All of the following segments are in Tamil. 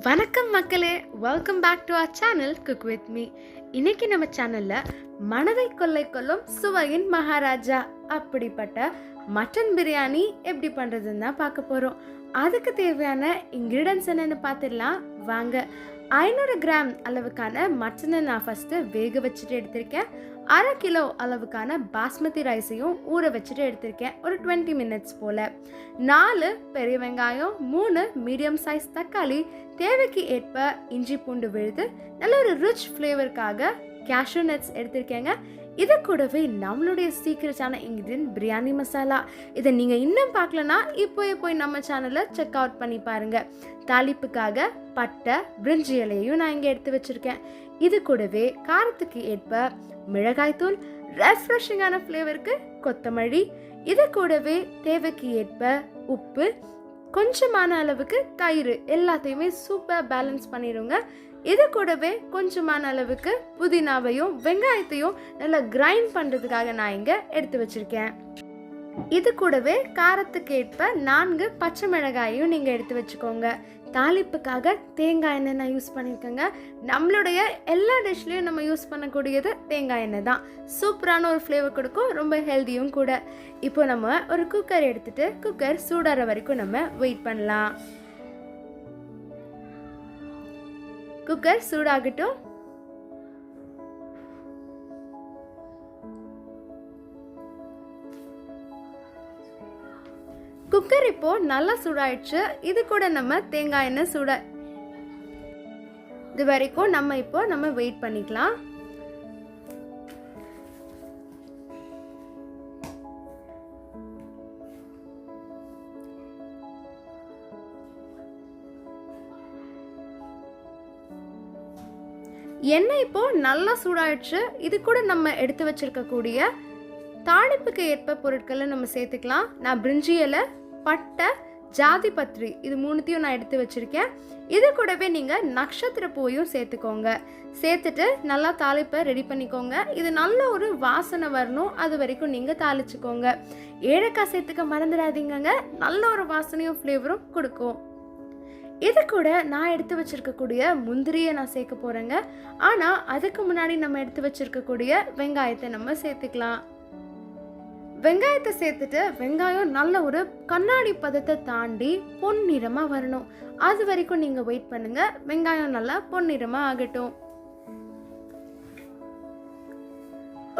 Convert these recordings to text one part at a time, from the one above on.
வணக்கம் மக்களே, welcome back to our channel cook with me. இன்னைக்கு நம்ம சேனல்ல மனதை கொள்ளை கொள்ளும் சுவையின் மகாராஜா அப்படிப்பட்ட மட்டன் பிரியாணி எப்படி பண்றதுன்னு தான் பார்க்க போறோம். அதுக்கு தேவையான இன்கிரீடியன்ஸ் என்னன்னு பார்த்துடலாம் வாங்க. 500 கிராம் அளவுக்கான மட்டனை நான் ஃபர்ஸ்ட் வேக வச்சுட்டு எடுத்திருக்கேன். 1/2 கிலோ அளவுக்கான பாஸ்மதி ரைஸையும் ஊற வச்சுட்டு எடுத்திருக்கேன். ஒரு 20 மினிட்ஸ் போல். 4 பெரிய வெங்காயம், 3 மீடியம் சைஸ் தக்காளி, தேவைக்கு ஏற்ப இஞ்சி பூண்டு விழுது, நல்ல ஒரு ரிச் ஃப்ளேவருக்காக கேஷ்யூ நட்ஸ் எடுத்திருக்கேங்க. இது கூடவே நம்மளுடைய சீக்ரெட்டான இன்கிரீடியன்ட் பிரியாணி மசாலா. இதை நீங்கள் இன்னும் பார்க்கலன்னா இப்போயே போய் நம்ம சேனலை செக் அவுட் பண்ணி பாருங்கள். தாளிப்புக்காக பட்டை, பிரிஞ்சி இலையையும் நான் இங்கே எடுத்து வச்சுருக்கேன். இது கூடவே காரத்துக்கு ஏற்ப மிளகாய்த்தூள், ரெஃப்ரெஷிங்கான ஃப்ளேவருக்கு கொத்தமல்லி, இது கூடவே தேவைக்கு ஏற்ப உப்பு, கொஞ்சமான அளவுக்கு தயிர், எல்லாத்தையுமே சூப்பர் பேலன்ஸ் பண்ணிடுங்க. இது கூடவே கொஞ்சமான அளவுக்கு புதினாவையும் வெங்காயத்தையும் நல்லா கிரைண்ட் பண்ணுறதுக்காக நான் இங்கே எடுத்து வச்சுருக்கேன். இது கூடவே காரத்துக்கு ஏற்ப 4 பச்சை மிளகாயையும் நீங்கள் எடுத்து வச்சுக்கோங்க. தாளிப்புக்காக தேங்காய் எண்ணெய் நான் யூஸ் பண்ணியிருக்கேங்க. நம்மளுடைய எல்லா டிஷ்லேயும் நம்ம யூஸ் பண்ணக்கூடியது தேங்காய் எண்ணெய் தான். சூப்பரான ஒரு ஃப்ளேவர் கொடுக்கும், ரொம்ப ஹெல்த்தியும் கூட. இப்போ நம்ம ஒரு குக்கர் எடுத்துகிட்டு குக்கர் சூடாகிற வரைக்கும் நம்ம வெயிட் பண்ணலாம். குக்கர் சூடாகட்டும். குக்கர் இப்போ நல்லா சூடாயிடுச்சு. இது கூட நம்ம தேங்காய் எண்ணெய் இது வரைக்கும் நம்ம வெயிட் பண்ணிக்கலாம். எண்ணெய் இப்போ நல்லா சூடாயிடுச்சு. இது கூட நம்ம எடுத்து வச்சிருக்கக்கூடிய தாளிப்புக்கு ஏற்ப பொருட்களை நம்ம சேர்த்துக்கலாம். நான் பிரிஞ்சி இலை, பட்டை, ஜாதி பத்திரி, இது 3த்தையும் நான் எடுத்து வச்சுருக்கேன். இது கூடவே நீங்கள் நட்சத்திர பூவையும் சேர்த்துக்கோங்க. சேர்த்துட்டு நல்லா தாளிப்பை ரெடி பண்ணிக்கோங்க. இது நல்ல ஒரு வாசனை வரணும், அது வரைக்கும் நீங்கள் தாளிச்சுக்கோங்க. ஏலக்காய் சேர்த்துக்க மறந்துடாதீங்க, நல்ல ஒரு வாசனையும் ஃப்ளேவரும் கொடுக்கும். இது கூட நான் எடுத்து வச்சுருக்கக்கூடிய முந்திரியை நான் சேர்க்க போகிறேங்க. ஆனால் அதுக்கு முன்னாடி நம்ம எடுத்து வச்சுருக்கக்கூடிய வெங்காயத்தை நம்ம சேர்த்துக்கலாம். வெங்காயத்தை சேர்த்துட்டு வெங்காயம் நல்ல ஒரு கண்ணாடி பதத்தை தாண்டி பொன்னிறமாக வரணும். அது வரைக்கும் நீங்கள் வெயிட் பண்ணுங்க. வெங்காயம் நல்லா பொன்னிறமாக ஆகட்டும்.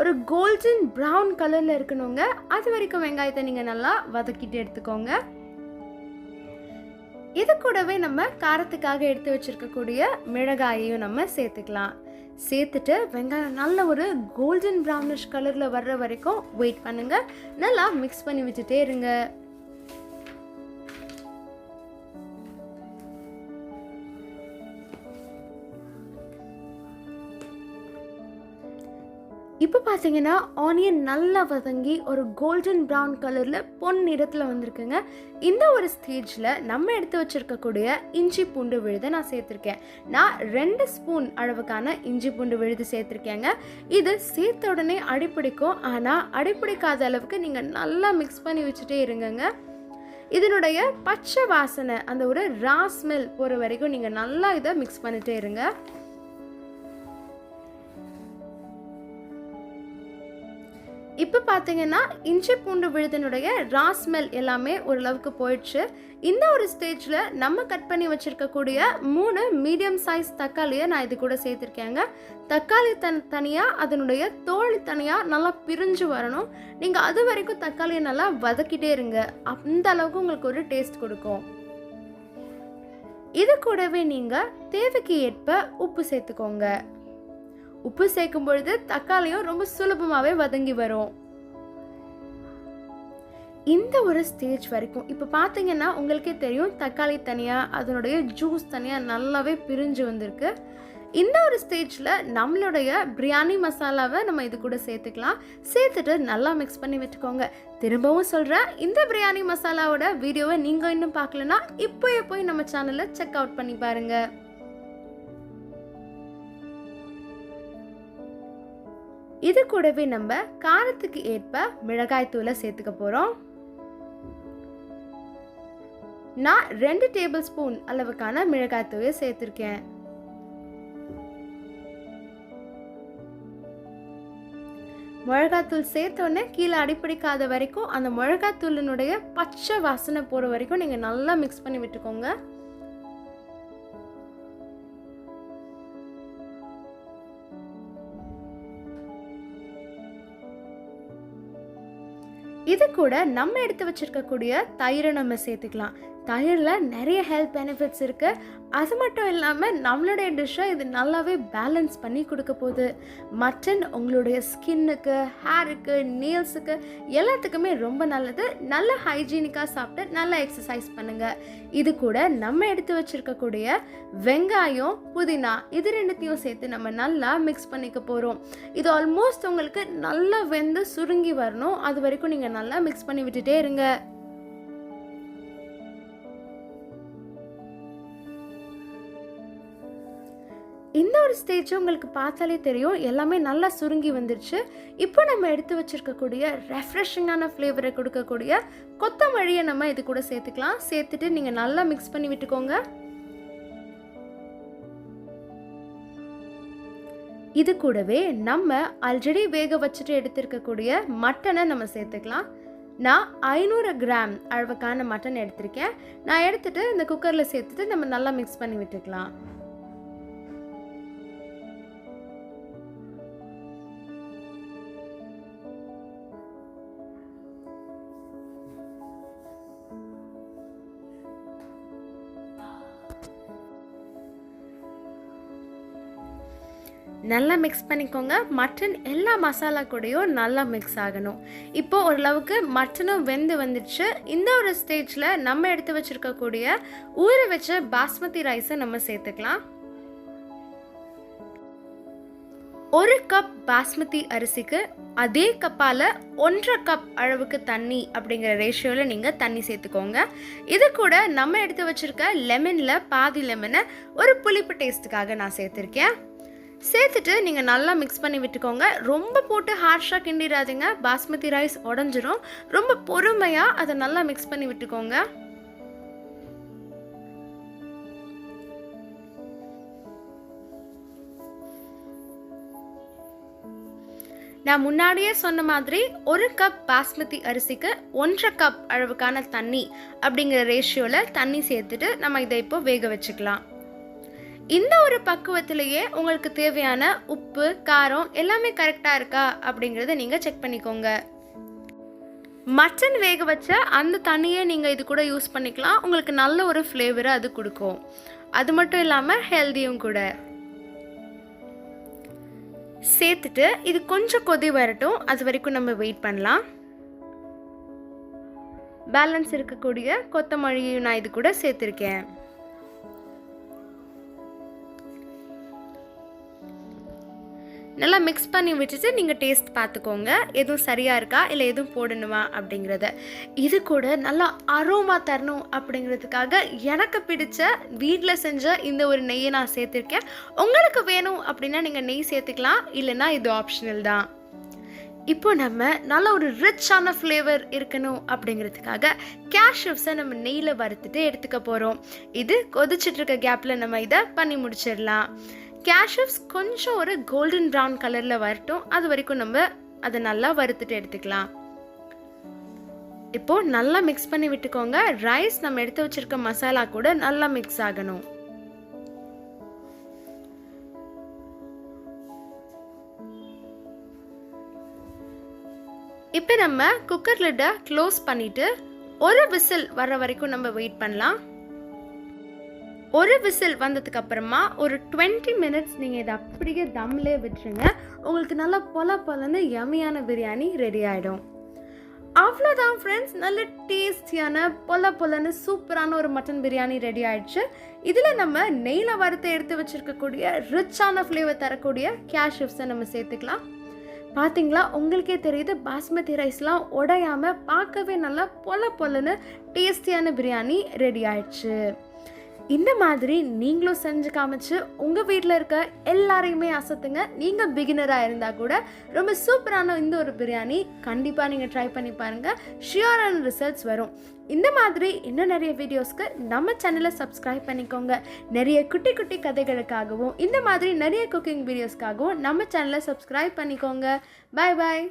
ஒரு கோல்டன் ப்ரௌன் கலரில் இருக்கணுங்க. அது வரைக்கும் வெங்காயத்தை நீங்கள் நல்லா வதக்கிட்டு எடுத்துக்கோங்க. இது கூடவே நம்ம காரத்துக்காக எடுத்து வச்சிருக்கக்கூடிய மிளகாயையும் நம்ம சேர்த்துக்கலாம். சேர்த்துட்டு வெங்காயம் நல்ல ஒரு கோல்டன் ப்ரௌனிஷ் கலரில் வர்ற வரைக்கும் வெயிட் பண்ணுங்க. நல்லா மிக்ஸ் பண்ணி விட்டுட்டே இருங்க. இப்போ பார்த்தீங்கன்னா ஆனியன் நல்லா வதங்கி ஒரு கோல்டன் ப்ரௌன் கலரில் பொன் நிறத்தில் வந்திருக்குங்க. இந்த ஒரு ஸ்டேஜில் நம்ம எடுத்து வச்சுருக்கக்கூடிய இஞ்சி பூண்டு விழுதை நான் சேர்த்துருக்கேன். நான் 2 ஸ்பூன் அளவுக்கான இஞ்சி பூண்டு விழுது சேர்த்துருக்கேங்க. இது சேர்த்த உடனே அடிப்பிடிக்கும், ஆனால் அடிப்பிடிக்காத அளவுக்கு நீங்கள் நல்லா மிக்ஸ் பண்ணி வச்சுட்டே இருங்கங்க. இதனுடைய பச்சை வாசனை, அந்த ஒரு ரா ஸ்மெல் போகிற வரைக்கும் நீங்கள் நல்லா இதை மிக்ஸ் பண்ணிட்டே இருங்க. இப்போ பார்த்தீங்கன்னா இஞ்சி பூண்டு விழுதினுடைய ரா ஸ்மெல் எல்லாமே ஓரளவுக்கு போயிடுச்சு. இந்த ஒரு ஸ்டேஜில் நம்ம கட் பண்ணி வச்சுருக்கக்கூடிய 3 மீடியம் சைஸ் தக்காளியை நான் இது கூட சேர்த்துருக்கேங்க. தக்காளி தனியாக, அதனுடைய தோல் தனியாக நல்லா பிரிஞ்சு வரணும். நீங்கள் அது வரைக்கும் தக்காளியை நல்லா வதக்கிட்டே இருங்க. அந்த அளவுக்கு உங்களுக்கு ஒரு டேஸ்ட் கொடுக்கும். இது கூடவே நீங்கள் தேவைக்கு ஏற்ப உப்பு சேர்த்துக்கோங்க. உப்பு சேர்க்கும் பொழுது தக்காளியும் ரொம்ப சுலபமாகவே வதங்கி வரும். இந்த ஒரு ஸ்டேஜ் வரைக்கும் இப்போ பார்த்தீங்கன்னா உங்களுக்கே தெரியும், தக்காளி தனியாக, அதனுடைய ஜூஸ் தனியாக நல்லாவே பிரிஞ்சு வந்திருக்கு. இந்த ஒரு ஸ்டேஜில் நம்மளுடைய பிரியாணி மசாலாவை நம்ம இது கூட சேர்த்துக்கலாம். சேர்த்துட்டு நல்லா மிக்ஸ் பண்ணி விட்டுக்கோங்க. திரும்பவும் சொல்கிறேன், இந்த பிரியாணி மசாலாவோட வீடியோவை நீங்கள் இன்னும் பார்க்கலன்னா இப்போயே போய் நம்ம சேனலை செக் அவுட் பண்ணி பாருங்கள். இது கூடவே நம்ம காரத்துக்கு ஏற்ப மிளகாய் தூளை சேர்த்துக்க போகிறோம். நான் 2 டேபிள் ஸ்பூன் அளவுக்கான மிளகாய்த்தூளை சேர்த்துருக்கேன். மிளகாத்தூள் சேர்த்தோடனே கீழே அடிப்பிடிக்காத வரைக்கும் அந்த மிளகாத்தூளினுடைய பச்சை வாசனை போகிற வரைக்கும் நீங்கள் நல்லா மிக்ஸ் பண்ணி விட்டுக்கோங்க. இது கூட நம்ம எடுத்து வச்சிருக்கக்கூடிய தயிரை நம்ம சேர்த்துக்கலாம். தயிரில் நிறைய ஹெல்த் பெனிஃபிட்ஸ் இருக்குது. அது மட்டும் இல்லாமல் நம்மளுடைய டிஷ்ஷை இது நல்லாவே பேலன்ஸ் பண்ணி கொடுக்க போகுது. மட்டன் உங்களுடைய ஸ்கின்னுக்கு, ஹேருக்கு, நெயில்ஸுக்கு எல்லாத்துக்குமே ரொம்ப நல்லது. நல்ல ஹைஜீனிக்காக சாப்பிட்டு நல்லா எக்ஸசைஸ் பண்ணுங்கள். இது கூட நம்ம எடுத்து வச்சுருக்கக்கூடிய வெங்காயம், புதினா இது ரெண்டுத்தையும் சேர்த்து நம்ம நல்லா மிக்ஸ் பண்ணிக்க போகிறோம். இது ஆல்மோஸ்ட் உங்களுக்கு நல்லா வெந்து சுருங்கி வரணும். அது வரைக்கும் நீங்கள் நல்லா மிக்ஸ் பண்ணி விட்டுட்டே இருங்க. இந்த ஒரு ஸ்டேஜ் உங்களுக்கு பார்த்தாலே தெரியும் எல்லாமே நல்லா சுருங்கி வந்துருச்சு. இப்போ நம்ம எடுத்து வச்சிருக்கக்கூடிய ரெஃப்ரெஷிங்கான ஃப்ளேவரை கொடுக்கக்கூடிய கொத்தமல்லியை நம்ம இது கூட சேர்த்துக்கலாம். சேர்த்துட்டு நீங்கள் நல்லா மிக்ஸ் பண்ணி விட்டுக்கோங்க. இது கூடவே நம்ம ஆல்ரெடி வேக வச்சுட்டு எடுத்துருக்கக்கூடிய மட்டனை நம்ம சேர்த்துக்கலாம். நான் 500 கிராம் அளவுக்கான மட்டன் எடுத்திருக்கேன். நான் எடுத்துகிட்டு இந்த குக்கரில் சேர்த்துட்டு நம்ம நல்லா மிக்ஸ் பண்ணி விட்டுக்கலாம். நல்லா மிக்ஸ் பண்ணிக்கோங்க. மட்டன் எல்லா மசாலா கூடயும் நல்லா மிக்ஸ் ஆகணும். இப்போ ஓரளவுக்கு மட்டனும் வெந்து வந்துடுச்சு. இந்த ஒரு ஸ்டேஜில் நம்ம எடுத்து வச்சுருக்கக்கூடிய ஊற வச்ச பாஸ்மதி ரைஸை நம்ம சேர்த்துக்கலாம். 1 கப் பாஸ்மதி அரிசிக்கு அதே கப்பால் 1.5 கப் அளவுக்கு தண்ணி அப்படிங்கிற ரேஷியோவில் நீங்கள் தண்ணி சேர்த்துக்கோங்க. இது கூட நம்ம எடுத்து வச்சுருக்க லெமனில் பாதி லெமனை ஒரு புளிப்பு டேஸ்ட்டுக்காக நான் சேர்த்துருக்கேன். சேர்த்துட்டு நீங்கள் நல்லா மிக்ஸ் பண்ணி விட்டுக்கோங்க. ரொம்ப போட்டு ஹார்ஷாக கிண்டிடாதீங்க, பாஸ்மதி ரைஸ் உடஞ்சிரும். ரொம்ப பொறுமையாக அதை நல்லா மிக்ஸ் பண்ணி விட்டுக்கோங்க. நான் முன்னாடியே சொன்ன மாதிரி 1 கப் பாஸ்மதி அரிசிக்கு 1.5 கப் அளவுக்கான தண்ணி அப்படிங்கிற ரேஷியோவில் தண்ணி சேர்த்துட்டு நம்ம இதை இப்போ வேக வச்சுக்கலாம். இந்த ஒரு பக்குவத்திலேயே உங்களுக்கு தேவையான உப்பு, காரம் எல்லாமே கரெக்டாக இருக்கா அப்படிங்கிறத நீங்கள் செக் பண்ணிக்கோங்க. மட்டன் வேக வச்ச அந்த தண்ணியை நீங்கள் இது கூட யூஸ் பண்ணிக்கலாம். உங்களுக்கு நல்ல ஒரு ஃப்ளேவரை அது கொடுக்கும். அது மட்டும் இல்லாமல் ஹெல்தியும் கூட. சேர்த்துட்டு இது கொஞ்சம் கொதி வரட்டும். அது வரைக்கும் நம்ம வெயிட் பண்ணலாம். பேலன்ஸ் இருக்கக்கூடிய கொத்தமல்லியும் நான் இது கூட சேர்த்துருக்கேன். நல்லா மிக்ஸ் பண்ணி விட்டுட்டு நீங்கள் டேஸ்ட் பார்த்துக்கோங்க, எதுவும் சரியாக இருக்கா இல்லை எதுவும் போடணுமா அப்படிங்கிறத. இது கூட நல்லா அரோமா தரணும் அப்படிங்கிறதுக்காக எனக்கு பிடிச்ச வீட்டில் செஞ்ச இந்த ஒரு நெய்யை நான் சேர்த்துருக்கேன். உங்களுக்கு வேணும் அப்படின்னா நீங்கள் நெய் சேர்த்துக்கலாம், இல்லைன்னா இது ஆப்ஷனல் தான். இப்போ நம்ம நல்ல ஒரு ரிச்சான ஃப்ளேவர் இருக்கணும் அப்படிங்கிறதுக்காக கேஷ்யூஸை நம்ம நெய்யில் வறுத்துட்டு எடுத்துக்க போகிறோம். இது கொதிச்சுட்டு இருக்க கேப்பில் நம்ம இதை பண்ணி முடிச்சிடலாம். கேஷ்யூஸ் கொஞ்சம் ஒரு கோல்டன் ப்ரௌன் கலரில் வரட்டும். அது வரைக்கும் நம்ம அதை நல்லா வறுத்துட்டு எடுத்துக்கலாம். இப்போது நல்லா மிக்ஸ் பண்ணி விட்டுக்கோங்க. ரைஸ் நம்ம எடுத்து வச்சிருக்க மசாலா கூட நல்லா மிக்ஸ் ஆகணும். இப்போ நம்ம குக்கர் லிட்டை க்ளோஸ் பண்ணிவிட்டு ஒரு விசில் வர வரைக்கும் நம்ம வெயிட் பண்ணலாம். ஒரு விசில் வந்ததுக்கு அப்புறமா ஒரு 20 மினிட்ஸ் நீங்கள் இதை அப்படியே தம்லே விட்டுருங்க. உங்களுக்கு நல்லா பொலன்னு யம்மியான பிரியாணி ரெடி ஆகிடும். அவ்வளோதான் ஃப்ரெண்ட்ஸ், நல்ல டேஸ்டியான பொலன்னு சூப்பரான ஒரு மட்டன் பிரியாணி ரெடி ஆயிடுச்சு. இதில் நம்ம நெய்யில் வறுத்து எடுத்து வச்சுருக்கக்கூடிய ரிச்சான ஃப்ளேவர் தரக்கூடிய கேஷ்யூஸை நம்ம சேர்த்துக்கலாம். பார்த்தீங்களா, உங்களுக்கே தெரியுது பாஸ்மதி ரைஸ்லாம் உடையாமல் பார்க்கவே நல்லா பொலன்னு டேஸ்டியான பிரியாணி ரெடி ஆயிடுச்சு. இந்த மாதிரி நீங்களும் செஞ்சு காமிச்சு உங்கள் வீட்டில் இருக்க எல்லாரையுமே அசத்துங்க. நீங்கள் பிகினராக இருந்தால் கூட ரொம்ப சூப்பரான இந்த ஒரு பிரியாணி கண்டிப்பாக நீங்கள் ட்ரை பண்ணி பாருங்கள். ஷியோரான ரிசல்ட்ஸ் வரும். இந்த மாதிரி இன்னும் நிறைய வீடியோஸ்க்கு நம்ம சேனலை சப்ஸ்கிரைப் பண்ணிக்கோங்க. நிறைய குட்டி குட்டி கதைகளுக்காகவும் இந்த மாதிரி நிறைய குக்கிங் வீடியோஸ்க்காகவும் நம்ம சேனலை சப்ஸ்கிரைப் பண்ணிக்கோங்க. பாய் பாய்.